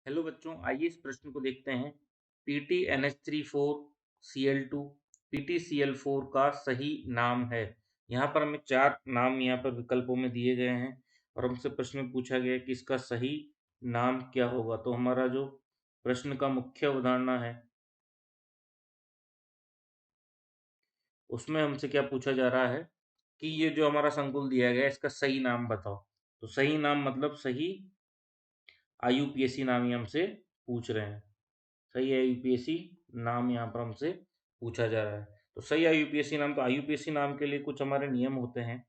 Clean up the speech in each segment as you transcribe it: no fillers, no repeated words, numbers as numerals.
Hello बच्चों, आइए इस प्रश्न को देखते हैं। PTNH3 4Cl2 PTCl4 का सही नाम है। यहाँ पर हमें 4 नाम यहाँ पर विकल्पों में दिए गए हैं और हमसे प्रश्न में पूछा गया है कि इसका सही नाम क्या होगा। तो हमारा जो प्रश्न का मुख्य अवधारणा है उसमें हमसे क्या पूछा जा रहा है कि ये जो हमारा संकुल दिया गया है इसका सही नाम बताओ। तो सही नाम मतलब सही IUPAC नाम ही हमसे पूछ रहे हैं। सही IUPAC नाम यहाँ पर हमसे पूछा जा रहा है। तो सही IUPAC नाम, तो IUPAC नाम के लिए कुछ हमारे नियम होते हैं।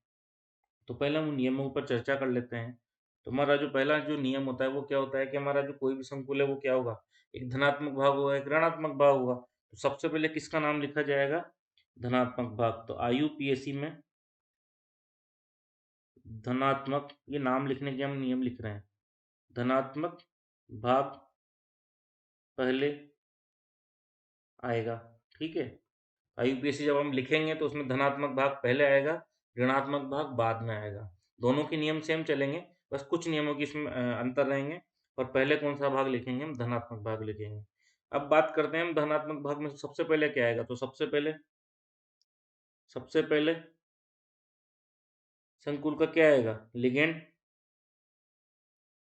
तो पहले हम उन नियमों पर चर्चा कर लेते हैं। तो हमारा जो पहला जो नियम होता है वो क्या होता है कि हमारा जो कोई भी संकुल है वो क्या होगा, एक धनात्मक भाग होगा, एक ऋणात्मक भाग होगा। तो सबसे पहले किसका नाम लिखा जाएगा, धनात्मक भाग। तो IUPAC में धनात्मक, ये नाम लिखने के हम नियम लिख रहे हैं। धनात्मक भाग पहले आएगा, ठीक है। IUPAC जब हम लिखेंगे तो उसमें धनात्मक भाग पहले आएगा, ऋणात्मक भाग बाद में आएगा। दोनों के नियम सेम चलेंगे, बस कुछ नियमों की इसमें अंतर रहेंगे। और पहले कौन सा भाग लिखेंगे, हम धनात्मक भाग लिखेंगे। अब बात करते हैं हम धनात्मक भाग में सबसे पहले क्या आएगा। तो सबसे पहले संकुल का क्या आएगा, लिगेंड।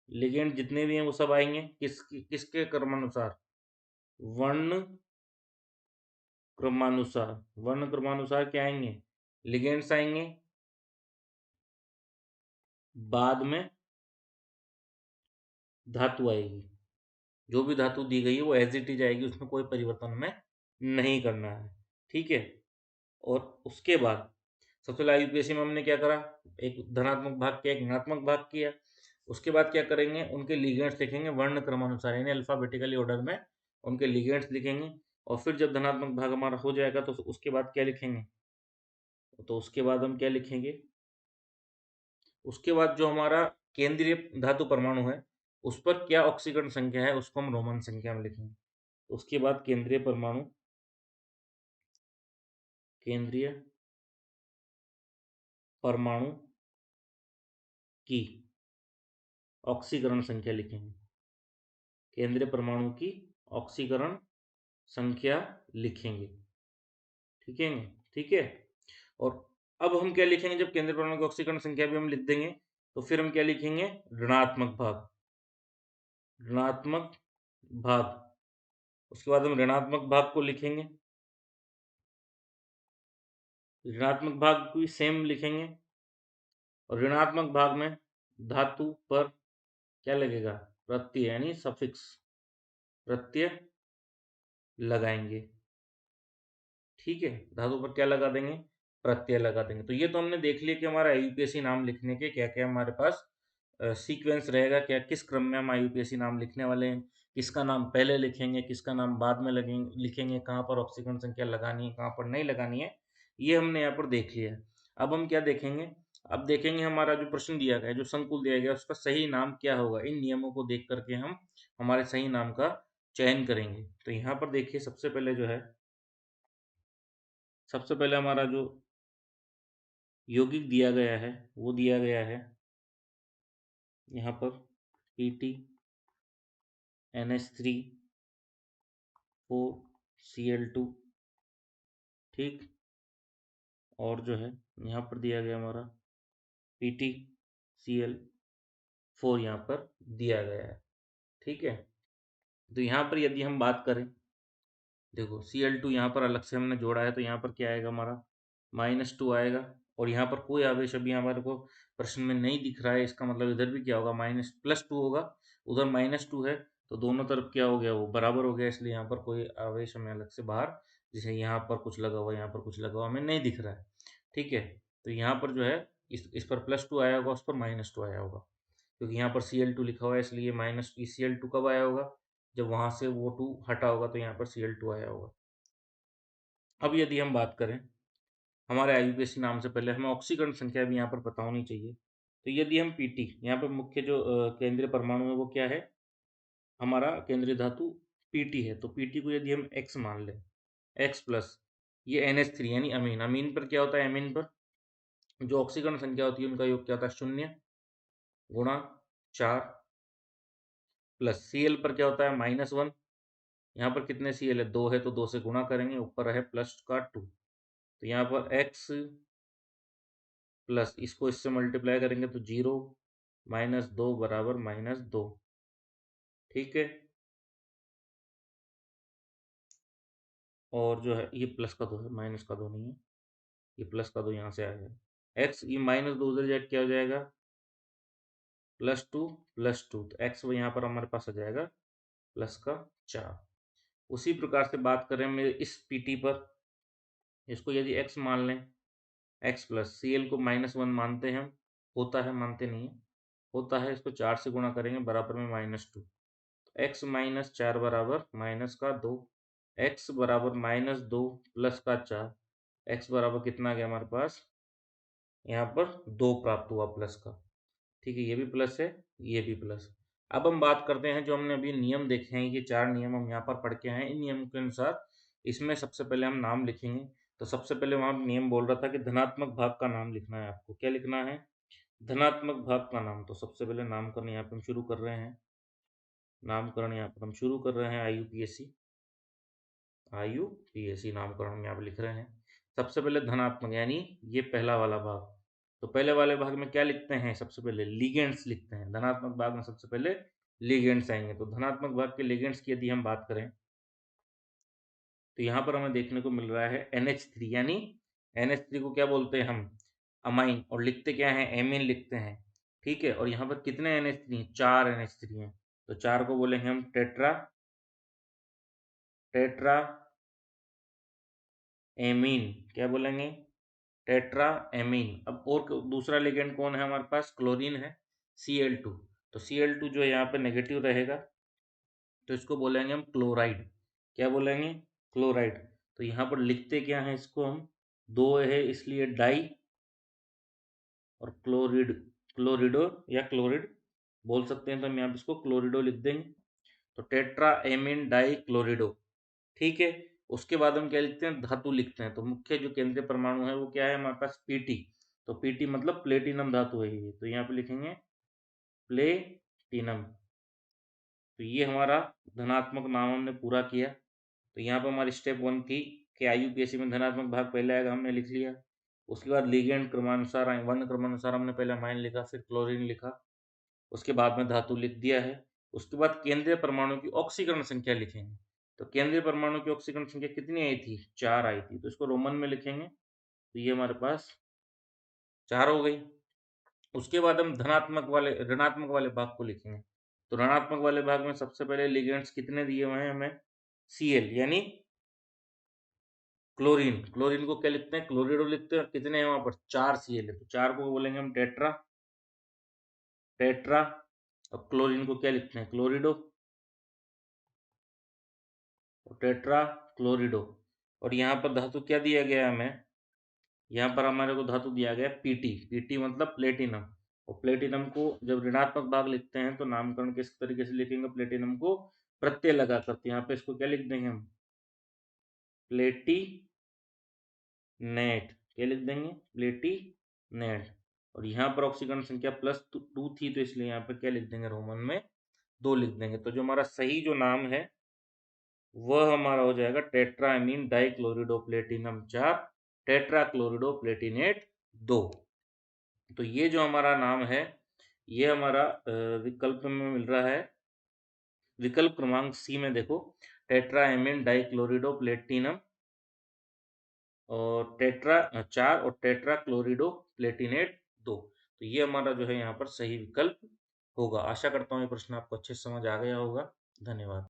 लिगेंड जितने भी हैं वो सब आएंगे किसके क्रमानुसार, वर्ण क्रमानुसार। वर्ण क्रमानुसार क्या आएंगे, लिगेंड्स आएंगे। बाद में धातु आएगी। जो भी धातु दी गई है वो एज इट इज आएगी, उसमें कोई परिवर्तन हमें नहीं करना है, ठीक है। और उसके बाद सबसे पहले IUPAC में हमने क्या करा, एक धनात्मक भाग किया, एक ऋणात्मक भाग किया। उसके बाद क्या करेंगे, उनके लिगेंड्स लिखेंगे वर्ण क्रमानुसार, यानी अल्फाबेटिकली ऑर्डर में उनके लिगेंड्स लिखेंगे। और फिर जब धनात्मक भाग हमारा हो जाएगा तो उसके बाद क्या लिखेंगे, तो उसके बाद हम क्या लिखेंगे, उसके बाद जो हमारा केंद्रीय धातु परमाणु है उस पर क्या ऑक्सीकरण संख्या है उसको हम रोमन संख्या में लिखेंगे। उसके बाद केंद्रीय परमाणु, केंद्रीय परमाणु की ऑक्सीकरण संख्या लिखेंगे। केंद्रीय परमाणु की ऑक्सीकरण संख्या लिखेंगे, ठीक है। ठीक है। और अब हम क्या लिखेंगे, जब केंद्रीय परमाणु की ऑक्सीकरण संख्या भी हम लिख देंगे तो फिर हम क्या लिखेंगे, ऋणात्मक भाग। ऋणात्मक भाग, उसके बाद हम ऋणात्मक भाग को लिखेंगे। ऋणात्मक भाग भी सेम लिखेंगे। और ऋणात्मक भाग में धातु पर क्या लगेगा, प्रत्यय यानी सफिक्स, प्रत्यय लगाएंगे, ठीक है। धातु पर क्या लगा देंगे, प्रत्यय लगा देंगे। तो ये तो हमने देख लिया कि हमारा IUPAC नाम लिखने के क्या क्या हमारे पास सीक्वेंस रहेगा, क्या किस क्रम में हम IUPAC नाम लिखने वाले हैं, किसका नाम पहले लिखेंगे, किसका नाम बाद में लिखेंगे, कहाँ पर ऑक्सीकरण संख्या लगानी है, कहाँ पर नहीं लगानी है, ये हमने यहाँ पर देख लिया है। अब हम क्या देखेंगे, अब देखेंगे हमारा जो प्रश्न दिया गया है, जो संकुल दिया गया उसका सही नाम क्या होगा। इन नियमों को देख करके हम हमारे सही नाम का चयन करेंगे। तो यहाँ पर देखिए सबसे पहले जो है, सबसे पहले हमारा जो यौगिक दिया गया है वो दिया गया है यहाँ पर PTNH3 4Cl2, ठीक। और जो है यहाँ पर दिया गया हमारा PTCl4 यहाँ पर दिया गया है, ठीक है। तो यहाँ पर यदि हम बात करें, देखो Cl2 यहाँ पर अलग से हमने जोड़ा है तो यहाँ पर क्या आएगा हमारा, -2 आएगा। और यहाँ पर कोई आवेश अभी हमारे को प्रश्न में नहीं दिख रहा है, इसका मतलब इधर भी क्या होगा, +2 होगा। उधर -2 है तो दोनों तरफ क्या हो गया, वो बराबर हो गया, इसलिए यहाँ पर कोई आवेश हमें अलग से बाहर, जैसे यहाँ पर कुछ लगा हुआ, यहाँ पर कुछ लगा हुआ हमें नहीं दिख रहा है, ठीक है। तो यहाँ पर जो है इस पर +2 आया होगा, उस पर -2 आया होगा, क्योंकि यहाँ पर Cl2 लिखा हुआ है, इसलिए माइनस Cl2 कब आया होगा, जब वहाँ से वो 2 हटा होगा तो यहाँ पर Cl2 आया होगा। अब यदि हम बात करें हमारे IUPAC नाम से पहले हमें ऑक्सीकरण संख्या भी यहाँ पर पता होनी चाहिए। तो यदि हम PT, यहाँ पर मुख्य जो केंद्रीय परमाणु है वो क्या है, हमारा केंद्रीय धातु PT है। तो PT को यदि हम X मान लें, X प्लस ये NH3 यानी अमीन। अमीन पर क्या होता है, अमीन पर जो ऑक्सीकरण संख्या होती है उनका योग क्या होता है, 0 गुणा 4 प्लस Cl पर क्या होता है -1, यहाँ पर कितने Cl है 2 है तो 2 से गुणा करेंगे, ऊपर है प्लस का 2, तो यहाँ पर x प्लस इसको इससे मल्टीप्लाई करेंगे तो 0 -2 बराबर -2, ठीक है। और जो है ये प्लस का 2 है, माइनस का 2 नहीं है, ये प्लस का 2 यहाँ से आ जाएगा, x ये -2 उधर जाए क्या हो जाएगा +2 +2, तो x वो यहाँ पर हमारे पास आ जाएगा प्लस का 4। उसी प्रकार से बात करें मेरे इस pt पर, इसको यदि x मान लें, x प्लस Cl को -1 मानते हैं हम, होता है, मानते नहीं है, होता है, इसको 4 से गुणा करेंगे बराबर में -2, तो x -4 बराबर माइनस का 2, x बराबर -2 प्लस का 4, x बराबर कितना आ गया हमारे पास यहाँ पर 2 प्राप्त हुआ प्लस का, ठीक है, ये भी प्लस है, ये भी प्लस। अब हम बात करते हैं जो हमने अभी नियम देखे हैं, ये 4 नियम हम यहाँ पर पढ़ के आए हैं, इन नियमों के अनुसार इसमें सबसे पहले हम नाम लिखेंगे। तो सबसे पहले वहाँ नियम बोल रहा था कि धनात्मक भाग का नाम लिखना है आपको, क्या लिखना है धनात्मक भाग का नाम। तो सबसे पहले नामकरण यहाँ पर हम शुरू कर रहे हैं, नामकरण यहाँ पर हम शुरू कर रहे हैं IUPAC नामकरण हम यहाँ पर लिख रहे हैं। सबसे पहले धनात्मक यानी ये पहला वाला भाग, तो पहले वाले भाग में क्या लिखते हैं, सबसे पहले लिगेंड्स लिखते हैं, धनात्मक भाग में सबसे पहले लिगेंड्स आएंगे। तो धनात्मक भाग के लिगेंड्स की यदि हम बात करें तो यहाँ पर हमें देखने को मिल रहा है NH3, यानी NH3 को क्या बोलते हैं हम अमाइन, और लिखते क्या है एमीन लिखते हैं, ठीक है। और यहाँ पर कितने NH3 हैं 4 NH3 हैं, तो 4 को बोलेंगे हम टेट्रा एमीन, क्या बोलेंगे टेट्रा एमीन। अब और दूसरा लिगेंड कौन है हमारे पास, क्लोरीन है Cl2, तो Cl2 जो यहाँ पे नेगेटिव रहेगा तो इसको बोलेंगे हम क्लोराइड, क्या बोलेंगे क्लोराइड। तो यहाँ पर लिखते क्या है इसको हम, 2 है इसलिए डाई, और क्लोरिडो या क्लोरिड बोल सकते हैं, तो हम यहाँ पे इसको क्लोरिडो लिख देंगे, तो टेट्रा एमीन डाई क्लोरिडो, ठीक है। उसके बाद हम क्या लिखते हैं धातु लिखते हैं, तो मुख्य जो केंद्रीय परमाणु है वो क्या है हमारे पास Pt, तो Pt मतलब प्लेटिनम धातु है ये, तो यहाँ पे लिखेंगे प्लेटिनम। तो ये हमारा धनात्मक नाम हमने पूरा किया। तो यहाँ पर हमारी स्टेप 1 थी कि IUPAC में धनात्मक भाग पहले आएगा, हमने लिख लिया। उसके बाद लिगेंड क्रमानुसार वर्ण क्रमानुसार हमने पहले अमाइन लिखा, फिर क्लोरीन लिखा, उसके बाद में धातु लिख दिया है। उसके बाद केंद्रीय परमाणु की ऑक्सीकरण संख्या लिखेंगे, तो केंद्रीय परमाणु की ऑक्सीकरण संख्या कितनी आई थी 4 आई थी, तो इसको रोमन में लिखेंगे, तो ये हमारे पास 4 हो गई। उसके बाद हम ऋणात्मक वाले भाग को लिखेंगे, तो ऋणात्मक वाले भाग में सबसे पहले लिगेंड्स कितने दिए हुए हैं हमें Cl यानी क्लोरीन को क्या लिखते हैं क्लोरिडो लिखते हैं, और कितने हैं वहां पर 4 Cl है, तो 4 को बोलेंगे हम टेट्रा। अब क्लोरीन को क्या लिखते हैं क्लोरिडो, टेट्रा क्लोरिडो। और यहाँ पर धातु क्या दिया गया है हमें, यहाँ पर हमारे को धातु दिया गया पीटी मतलब प्लेटिनम, और प्लेटिनम को जब ऋणात्मक भाग लिखते हैं तो नामकरण किस तरीके से लिखेंगे, प्लेटिनम को प्रत्यय लगा करते, यहाँ पे इसको क्या लिख देंगे हम प्लेटी नेट, क्या लिख देंगे प्लेटी नेट। और यहाँ पर ऑक्सीकरण संख्या +2 थी, तो इसलिए यहाँ पर क्या लिख देंगे रोमन में 2 लिख देंगे। तो जो हमारा सही जो नाम है वह हमारा हो जाएगा tetraammine dichlorido platinum 4 tetra chlorido platinate 2। तो ये जो हमारा नाम है ये हमारा विकल्प में मिल रहा है, विकल्प क्रमांक C में देखो टेट्रामीन डाइक्लोरिडो प्लेटिनम और 4 और टेट्रा क्लोरिडो प्लेटिनेट 2, तो ये हमारा जो है यहाँ पर सही विकल्प होगा। आशा करता हूँ ये प्रश्न आपको अच्छे से समझ आ गया होगा। धन्यवाद।